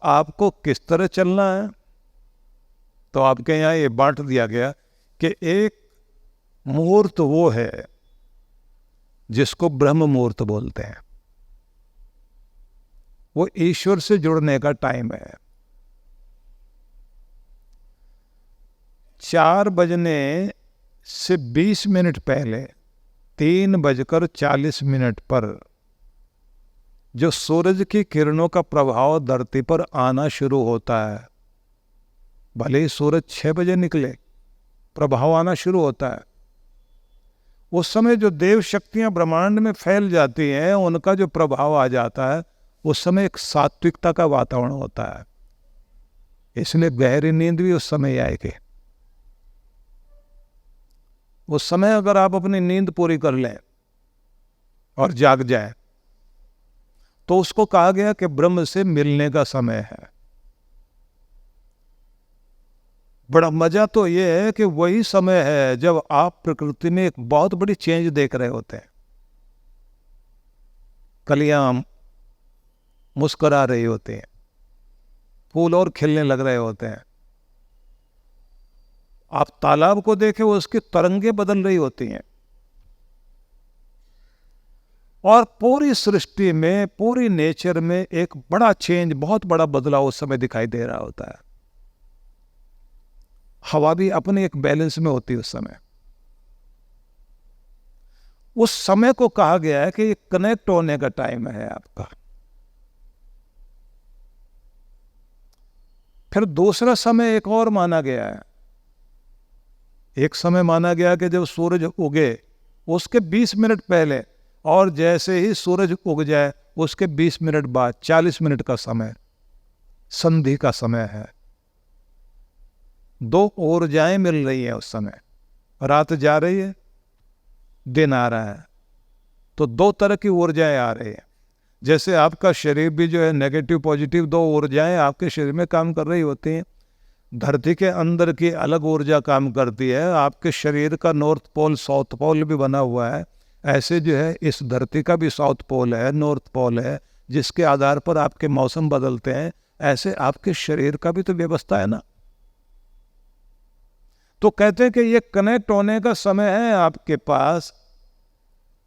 आपको किस तरह चलना है, तो आपके यहाँ ये बांट दिया गया कि एक मुहूर्त वो है जिसको ब्रह्म मुहूर्त बोलते हैं, वो ईश्वर से जुड़ने का टाइम है। 4 बजने से 20 मिनट पहले 3:40 पर जो सूरज की किरणों का प्रभाव धरती पर आना शुरू होता है, भले ही सूरज 6 बजे निकले, प्रभाव आना शुरू होता है। उस समय जो देव शक्तियां ब्रह्मांड में फैल जाती हैं, उनका जो प्रभाव आ जाता है, उस समय एक सात्विकता का वातावरण होता है। इसलिए गहरी नींद भी उस समय आएगी। उस समय अगर आप अपनी नींद पूरी कर लें और जाग जाएं, तो उसको कहा गया कि ब्रह्म से मिलने का समय है। बड़ा मजा तो यह है कि वही समय है जब आप प्रकृति में एक बहुत बड़ी चेंज देख रहे होते हैं। कलियां मुस्कुरा रही होती हैं, फूल और खिलने लग रहे होते हैं। आप तालाब को देखें, उसकी तरंगे बदल रही होती हैं। और पूरी सृष्टि में, पूरी नेचर में एक बड़ा चेंज, बहुत बड़ा बदलाव उस समय दिखाई दे रहा होता है। हवा भी अपने एक बैलेंस में होती है उस समय। उस समय को कहा गया है कि ये कनेक्ट होने का टाइम है आपका। फिर दूसरा समय एक और माना गया है। एक समय माना गया कि जब सूरज उगे उसके 20 मिनट पहले, और जैसे ही सूरज उग जाए उसके 20 मिनट बाद 40 मिनट का समय संधि का समय है। 2 ऊर्जाएं मिल रही हैं उस समय। रात जा रही है, दिन आ रहा है, तो 2 तरह की ऊर्जाएं आ रही हैं। जैसे आपका शरीर भी जो है, नेगेटिव पॉजिटिव 2 ऊर्जाएं आपके शरीर में काम कर रही होती हैं। धरती के अंदर की अलग ऊर्जा काम करती है। आपके शरीर का नॉर्थ पोल साउथ पोल भी बना हुआ है। ऐसे जो है इस धरती का भी साउथ पोल है, नॉर्थ पोल है, जिसके आधार पर आपके मौसम बदलते हैं। ऐसे आपके शरीर का भी तो व्यवस्था है ना। तो कहते हैं कि ये कनेक्ट होने का समय है आपके पास।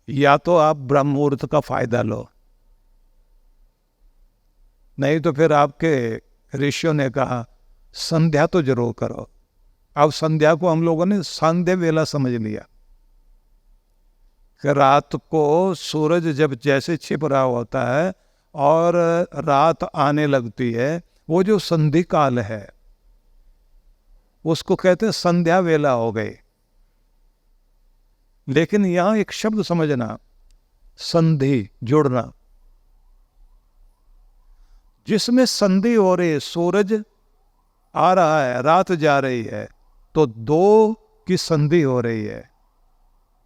या तो आप ब्रह्म मुहूर्त का फायदा लो, नहीं तो फिर आपके ऋषियों ने कहा संध्या तो जरूर करो। अब संध्या को हम लोगों ने सांध्य वेला समझ लिया कि रात को सूरज जब जैसे छिप रहा होता है और रात आने लगती है, वो जो संधि काल है उसको कहते हैं संध्या वेला हो गई। लेकिन यहां एक शब्द समझना, संधि, जुड़ना। जिसमें संधि हो रही है, सूरज आ रहा है, रात जा रही है, तो 2 की संधि हो रही है,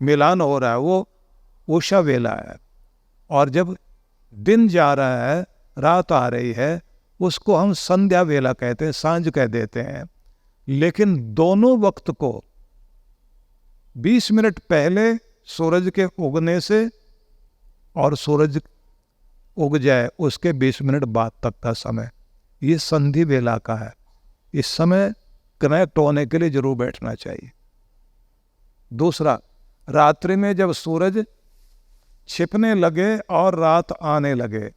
मिलान हो रहा है, वो उषा वेला है। और जब दिन जा रहा है, रात आ रही है, उसको हम संध्या वेला कहते हैं, सांझ कह देते हैं। लेकिन दोनों वक्त को 20 मिनट पहले सूरज के उगने से और सूरज उग जाए उसके 20 मिनट बाद तक का समय, ये संधि वेला का है। इस समय कनेक्ट होने के लिए जरूर बैठना चाहिए। दूसरा, रात्रि में जब सूरज छिपने लगे और रात आने लगे,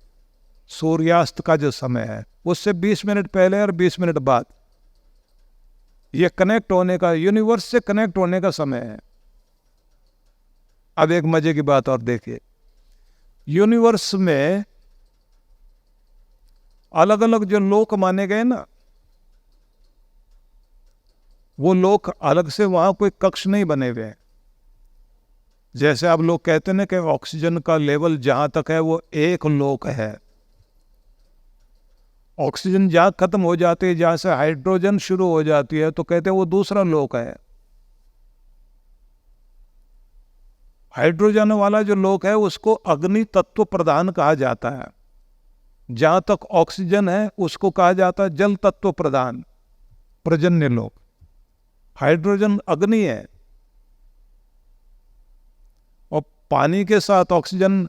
सूर्यास्त का जो समय है उससे 20 मिनट पहले और 20 मिनट बाद, ये कनेक्ट होने का, यूनिवर्स से कनेक्ट होने का समय है। अब एक मजे की बात और देखिए, यूनिवर्स में अलग अलग जो लोक माने गए ना, वो लोक अलग से वहां कोई कक्ष नहीं बने हुए हैं। जैसे आप लोग कहते हैं ना कि ऑक्सीजन का लेवल जहां तक है वो एक लोक है। ऑक्सीजन जहां खत्म हो जाती है, जहां से हाइड्रोजन शुरू हो जाती है, तो कहते हैं वो दूसरा लोक है। हाइड्रोजन वाला जो लोक है उसको अग्नि तत्व प्रधान कहा जाता है। जहां तक ऑक्सीजन है उसको कहा जाता है जल तत्व प्रधान, प्रजन्य लोक। हाइड्रोजन अग्नि है और पानी के साथ ऑक्सीजन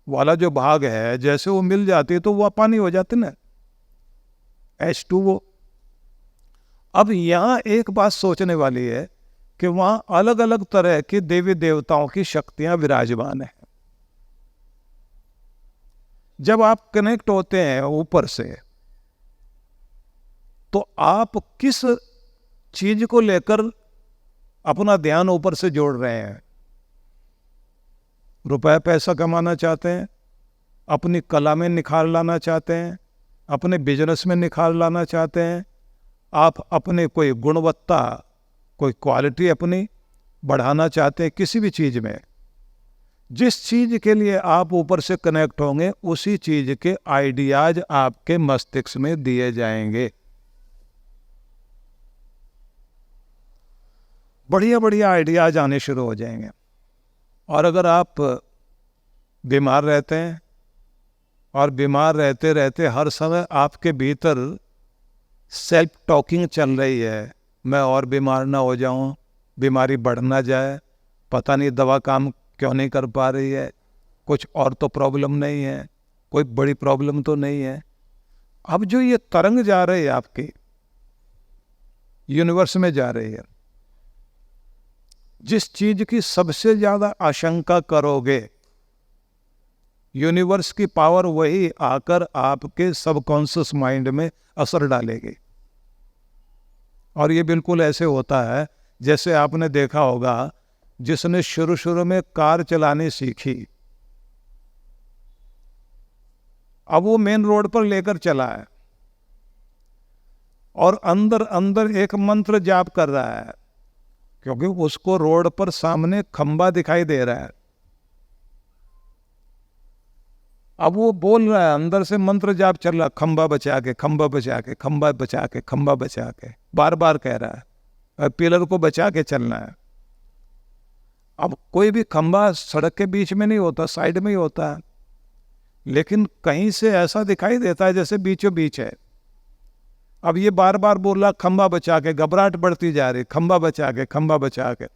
वाला जो भाग है, जैसे वो मिल जाती है तो वह पानी हो जाती ना। H2O। अब यहाँ एक बात सोचने वाली है कि वहाँ अलग अलग तरह के देवी देवताओं की शक्तियां विराजमान हैं। जब आप कनेक्ट होते हैं ऊपर से, तो आप किस चीज को लेकर अपना ध्यान ऊपर से जोड़ रहे हैं? रुपया पैसा कमाना चाहते हैं, अपनी कला में निखार लाना चाहते हैं, अपने बिजनेस में निखार लाना चाहते हैं, आप अपने कोई गुणवत्ता, कोई क्वालिटी अपनी बढ़ाना चाहते हैं, किसी भी चीज में जिस चीज के लिए आप ऊपर से कनेक्ट होंगे उसी चीज के आइडियाज आपके मस्तिष्क में दिए जाएंगे। बढ़िया बढ़िया आइडियाज आने शुरू हो जाएंगे। और अगर आप बीमार रहते हैं और बीमार रहते रहते हर समय आपके भीतर सेल्फ टॉकिंग चल रही है, मैं और बीमार ना हो जाऊं, बीमारी बढ़ ना जाए, पता नहीं दवा काम क्यों नहीं कर पा रही है, कुछ और तो प्रॉब्लम नहीं है, कोई बड़ी प्रॉब्लम तो नहीं है। अब जो ये तरंग जा रही है आपकी यूनिवर्स में जा रही है, जिस चीज की सबसे ज्यादा आशंका करोगे, यूनिवर्स की पावर वही आकर आपके सबकॉन्शियस माइंड में असर डालेगी। और ये बिल्कुल ऐसे होता है जैसे आपने देखा होगा, जिसने शुरू शुरू में कार चलानी सीखी, अब वो मेन रोड पर लेकर चला है और अंदर अंदर एक मंत्र जाप कर रहा है, क्योंकि उसको रोड पर सामने खंबा दिखाई दे रहा है। अब वो बोल रहा है, अंदर से मंत्र जाप चल रहा, खंबा बचा के, खंबा बचा के, खंबा बचा के, खंबा बचा के, बार बार कह रहा है, और पिलर को बचा के चलना है। अब कोई भी खंबा सड़क के बीच में नहीं होता, साइड में ही होता है, लेकिन कहीं से ऐसा दिखाई देता है जैसे बीचों बीच है। अब ये बार बार बोल रहा, खंबा बचा के, घबराहट बढ़ती जा रही, खंबा बचा के, खंबा बचा के।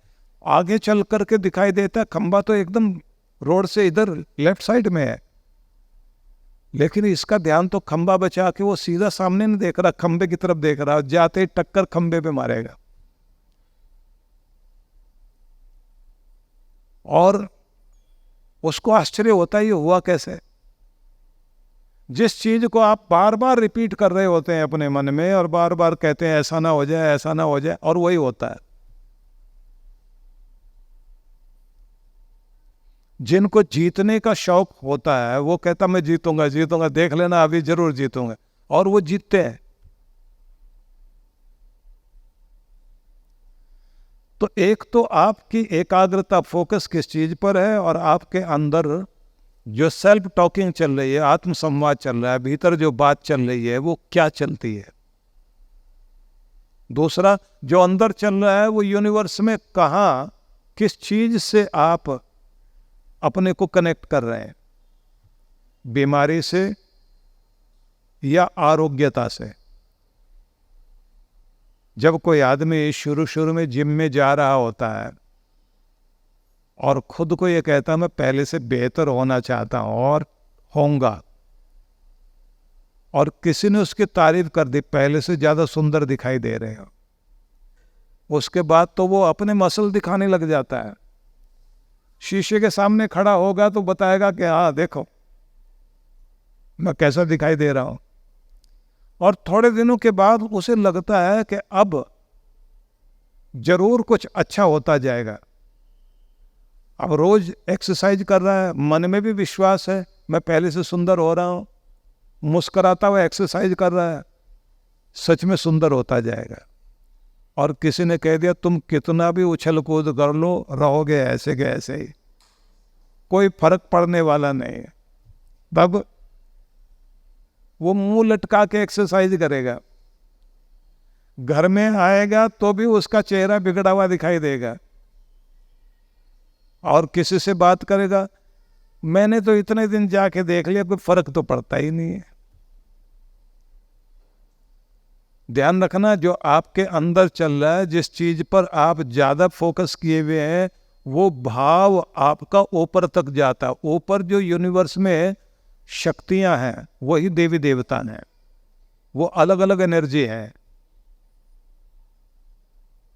आगे चल करके दिखाई देता है खंबा तो एकदम रोड से इधर लेफ्ट साइड में है, लेकिन इसका ध्यान तो खंबा बचा के वो सीधा सामने नहीं देख रहा, खंबे की तरफ देख रहा, जाते ही टक्कर खंबे पे मारेगा। और उसको आश्चर्य होता है ये हुआ कैसे। जिस चीज को आप बार बार रिपीट कर रहे होते हैं अपने मन में और बार बार कहते हैं ऐसा ना हो जाए, ऐसा ना हो जाए, और वही होता है। जिनको जीतने का शौक होता है वो कहता मैं जीतूंगा जीतूंगा, देख लेना अभी जरूर जीतूंगा, और वो जीतते हैं। तो एक तो आपकी एकाग्रता, फोकस किस चीज पर है, और आपके अंदर जो सेल्फ टॉकिंग चल रही है, आत्म संवाद चल रहा है, भीतर जो बात चल रही है वो क्या चलती है। दूसरा जो अंदर चल रहा है वो यूनिवर्स में कहाँ, किस चीज से आप अपने को कनेक्ट कर रहे हैं, बीमारी से या आरोग्यता से। जब कोई आदमी शुरू शुरू में जिम में जा रहा होता है और खुद को ये कहता है मैं पहले से बेहतर होना चाहता हूं और होऊंगा, और किसी ने उसकी तारीफ कर दी, पहले से ज्यादा सुंदर दिखाई दे रहे हो, उसके बाद तो वो अपने मसल दिखाने लग जाता है। शीशे के सामने खड़ा होगा तो बताएगा कि हाँ देखो मैं कैसा दिखाई दे रहा हूं। और थोड़े दिनों के बाद उसे लगता है कि अब जरूर कुछ अच्छा होता जाएगा। अब रोज एक्सरसाइज कर रहा है, मन में भी विश्वास है मैं पहले से सुंदर हो रहा हूं, मुस्कुराता हुआ एक्सरसाइज कर रहा है, सच में सुंदर होता जाएगा। और किसी ने कह दिया तुम कितना भी उछल कूद कर लो रहोगे ऐसे के ऐसे ही, कोई फर्क पड़ने वाला नहीं है। तब वो मुंह लटका के एक्सरसाइज करेगा, घर में आएगा तो भी उसका चेहरा बिगड़ा हुआ दिखाई देगा, और किसी से बात करेगा मैंने तो इतने दिन जाके देख लिया कोई फर्क तो पड़ता ही नहीं है। ध्यान रखना जो आपके अंदर चल रहा है, जिस चीज पर आप ज्यादा फोकस किए हुए हैं, वो भाव आपका ऊपर तक जाता है। ऊपर जो यूनिवर्स में शक्तियां हैं वही देवी देवता हैं। वो अलग अलग एनर्जी है।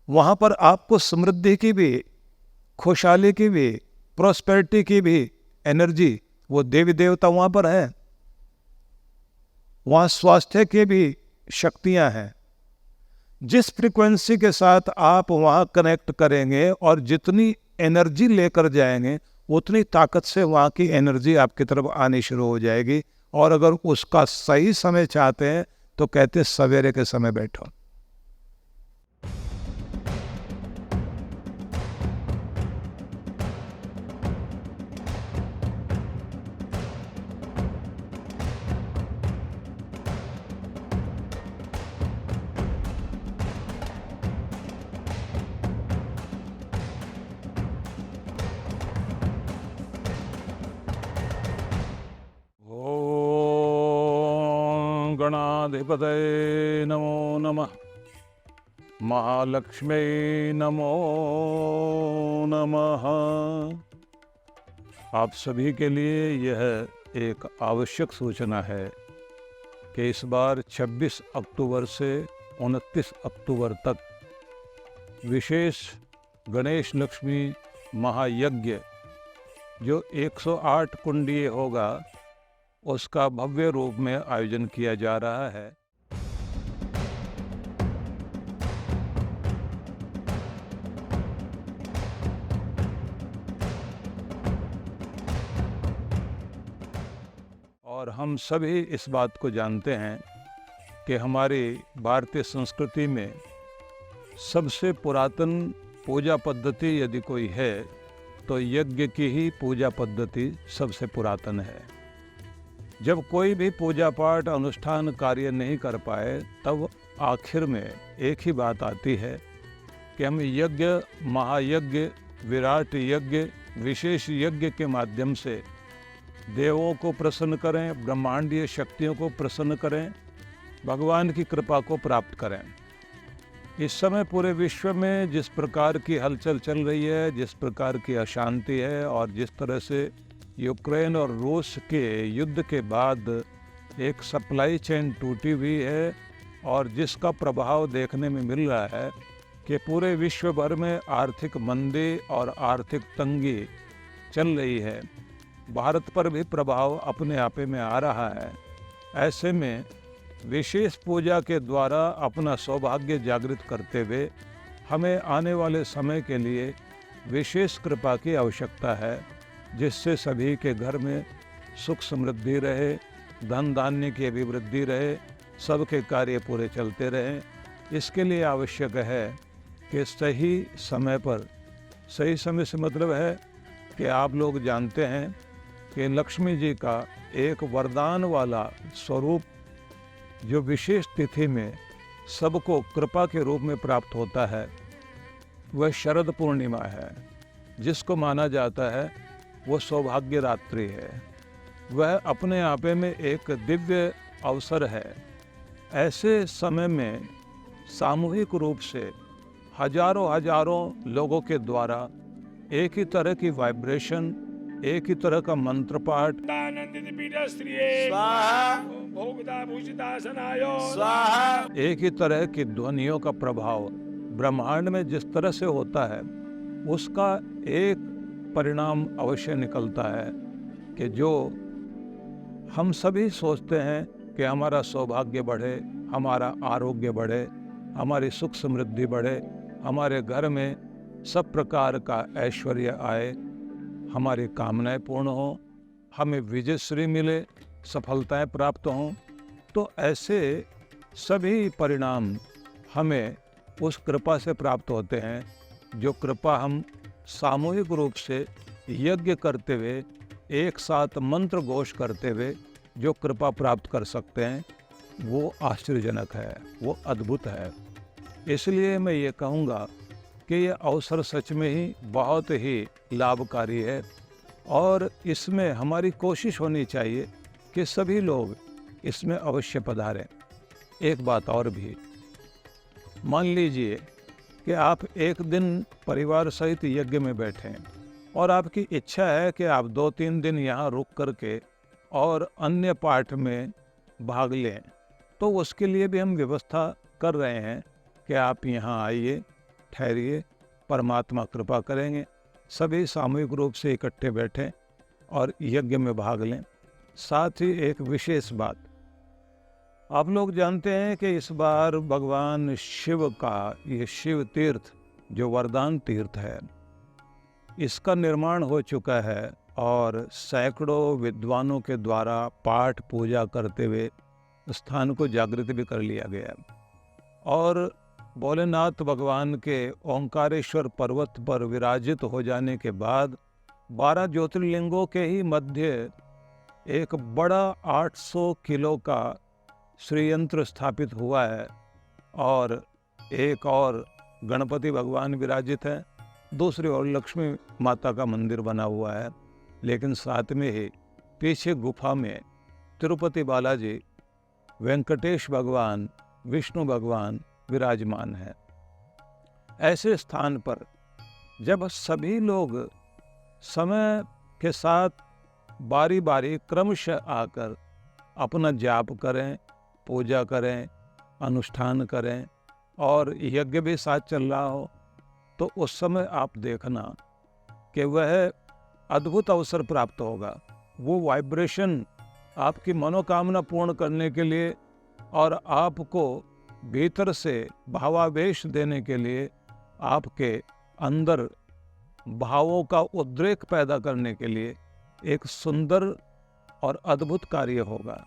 वहाँ पर आपको समृद्धि की भी, खुशहाली की भी, प्रॉस्पेरिटी की भी एनर्जी, वो देवी देवता वहाँ पर है। वहाँ स्वास्थ्य की भी शक्तियाँ हैं। जिस फ्रीक्वेंसी के साथ आप वहाँ कनेक्ट करेंगे और जितनी एनर्जी लेकर जाएंगे, उतनी ताकत से वहाँ की एनर्जी आपकी तरफ आनी शुरू हो जाएगी। और अगर उसका सही समय चाहते हैं तो कहते हैं सवेरे के समय बैठो। गणाधिपतये नमो नमः। महालक्ष्मी नमो नमः। आप सभी के लिए यह एक आवश्यक सूचना है कि इस बार 26 अक्टूबर से 29 अक्टूबर तक विशेष गणेश लक्ष्मी महायज्ञ जो 108 कुंडीय होगा, उसका भव्य रूप में आयोजन किया जा रहा है। और हम सभी इस बात को जानते हैं कि हमारी भारतीय संस्कृति में सबसे पुरातन पूजा पद्धति यदि कोई है तो यज्ञ की ही पूजा पद्धति सबसे पुरातन है। जब कोई भी पूजा पाठ अनुष्ठान कार्य नहीं कर पाए, तब आखिर में एक ही बात आती है कि हम यज्ञ, महायज्ञ, विराट यज्ञ, विशेष यज्ञ के माध्यम से देवों को प्रसन्न करें, ब्रह्मांडीय शक्तियों को प्रसन्न करें, भगवान की कृपा को प्राप्त करें। इस समय पूरे विश्व में जिस प्रकार की हलचल चल रही है, जिस प्रकार की अशांति है और जिस तरह से यूक्रेन और रूस के युद्ध के बाद एक सप्लाई चेन टूटी हुई है और जिसका प्रभाव देखने में मिल रहा है कि पूरे विश्व भर में आर्थिक मंदी और आर्थिक तंगी चल रही है, भारत पर भी प्रभाव अपने आपे में आ रहा है। ऐसे में विशेष पूजा के द्वारा अपना सौभाग्य जागृत करते हुए हमें आने वाले समय के लिए विशेष कृपा की आवश्यकता है, जिससे सभी के घर में सुख समृद्धि रहे, धन धान्य की अभिवृद्धि रहे, सबके कार्य पूरे चलते रहें। इसके लिए आवश्यक है कि सही समय पर, सही समय से मतलब है कि आप लोग जानते हैं कि लक्ष्मी जी का एक वरदान वाला स्वरूप जो विशेष तिथि में सबको कृपा के रूप में प्राप्त होता है, वह शरद पूर्णिमा है, जिसको माना जाता है वो सौभाग्य रात्रि है। वह अपने आपे में एक दिव्य अवसर है। ऐसे समय में सामूहिक रूप से हजारों लोगों के द्वारा एक ही तरह की वाइब्रेशन, एक ही तरह का मंत्र पाठ, एक ही तरह की ध्वनियों का प्रभाव ब्रह्मांड में जिस तरह से होता है, उसका एक परिणाम अवश्य निकलता है कि जो हम सभी सोचते हैं कि हमारा सौभाग्य बढ़े, हमारा आरोग्य बढ़े, हमारी सुख समृद्धि बढ़े, हमारे घर में सब प्रकार का ऐश्वर्य आए, हमारी कामनाएं पूर्ण हों, हमें विजयश्री मिले, सफलताएं प्राप्त हों। तो ऐसे सभी परिणाम हमें उस कृपा से प्राप्त होते हैं, जो कृपा हम सामूहिक रूप से यज्ञ करते हुए, एक साथ मंत्र घोष करते हुए जो कृपा प्राप्त कर सकते हैं, वो आश्चर्यजनक है, वो अद्भुत है। इसलिए मैं ये कहूँगा कि ये अवसर सच में ही बहुत ही लाभकारी है और इसमें हमारी कोशिश होनी चाहिए कि सभी लोग इसमें अवश्य पधारें। एक बात और भी, मान लीजिए कि आप एक दिन परिवार सहित यज्ञ में बैठें और आपकी इच्छा है कि आप 2-3 दिन यहाँ रुक करके और अन्य पाठ में भाग लें, तो उसके लिए भी हम व्यवस्था कर रहे हैं कि आप यहाँ आइए, ठहरिए, परमात्मा कृपा करेंगे। सभी सामूहिक रूप से इकट्ठे बैठें और यज्ञ में भाग लें। साथ ही एक विशेष बात, आप लोग जानते हैं कि इस बार भगवान शिव का ये शिव तीर्थ जो वरदान तीर्थ है, इसका निर्माण हो चुका है और सैकड़ों विद्वानों के द्वारा पाठ पूजा करते हुए स्थान को जागृत भी कर लिया गया। और भोलेनाथ भगवान के ओंकारेश्वर पर्वत पर विराजित हो जाने के बाद 12 ज्योतिर्लिंगों के ही मध्य एक बड़ा 800 किलो का श्रीयंत्र स्थापित हुआ है और एक और गणपति भगवान विराजित है, दूसरी ओर लक्ष्मी माता का मंदिर बना हुआ है, लेकिन साथ में ही पीछे गुफा में तिरुपति बालाजी, वेंकटेश भगवान, विष्णु भगवान विराजमान है। ऐसे स्थान पर जब सभी लोग समय के साथ बारी बारी क्रमशः आकर अपना जाप करें, पूजा करें, अनुष्ठान करें और यज्ञ भी साथ चल रहा हो, तो उस समय आप देखना कि वह अद्भुत अवसर प्राप्त होगा। वो वाइब्रेशन आपकी मनोकामना पूर्ण करने के लिए और आपको भीतर से भावावेश देने के लिए, आपके अंदर भावों का उद्रेक पैदा करने के लिए एक सुंदर और अद्भुत कार्य होगा।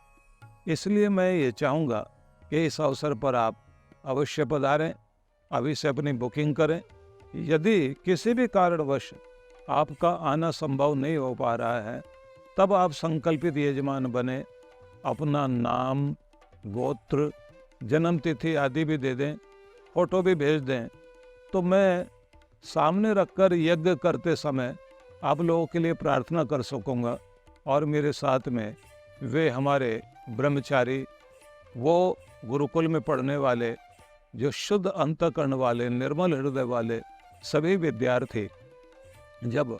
इसलिए मैं ये चाहूँगा कि इस अवसर पर आप अवश्य पधारें, अभी से अपनी बुकिंग करें। यदि किसी भी कारणवश आपका आना संभव नहीं हो पा रहा है, तब आप संकल्पित यजमान बने, अपना नाम, गोत्र, जन्म तिथि आदि भी दे दें, फोटो भी भेज दें, तो मैं सामने रखकर यज्ञ करते समय आप लोगों के लिए प्रार्थना कर सकूँगा। और मेरे साथ में वे हमारे ब्रह्मचारी, वो गुरुकुल में पढ़ने वाले, जो शुद्ध अंतःकरण वाले, निर्मल हृदय वाले सभी विद्यार्थी जब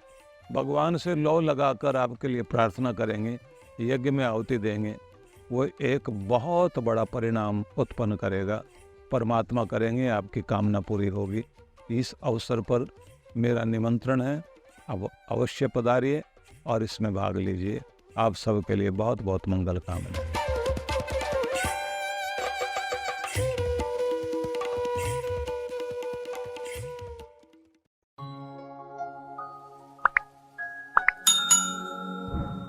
भगवान से लौ लगाकर आपके लिए प्रार्थना करेंगे, यज्ञ में आहुति देंगे, वो एक बहुत बड़ा परिणाम उत्पन्न करेगा। परमात्मा करेंगे, आपकी कामना पूरी होगी। इस अवसर पर मेरा निमंत्रण है, अब अवश्य पधारिए और इसमें भाग लीजिए। आप सबके लिए बहुत बहुत मंगल कामना।